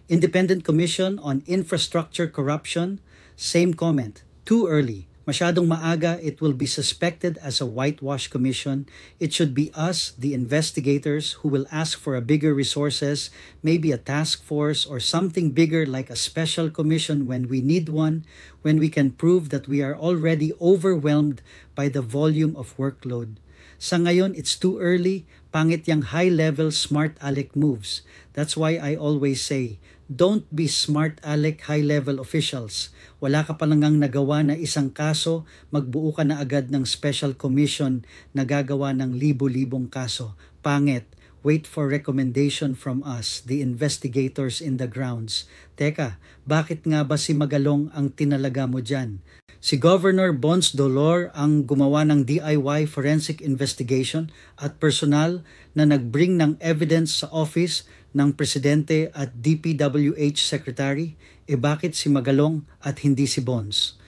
Independent Commission on Infrastructure Corruption, same comment. Too early. Masyadong maaga, it will be suspected as a whitewash commission. It should be us, the investigators, who will ask for a bigger resources, maybe a task force or something bigger like a special commission when we need one, when we can prove that we are already overwhelmed by the volume of workload. Sa ngayon, it's too early. Pangit yung high-level smart aleck moves. That's why I always say, don't be smart aleck high-level officials. Wala ka pa lang nagawa na isang kaso, magbuo ka na agad ng special commission na gagawa ng libo-libong kaso. Pangit. Wait for recommendation from us, the investigators in the grounds. Teka, bakit nga ba si Magalong ang tinalaga mo dyan? Si Governor Bons Dolor ang gumawa ng DIY forensic investigation at personal na nagbring ng evidence sa office ng Presidente at DPWH Secretary. Bakit si Magalong at hindi si Bons?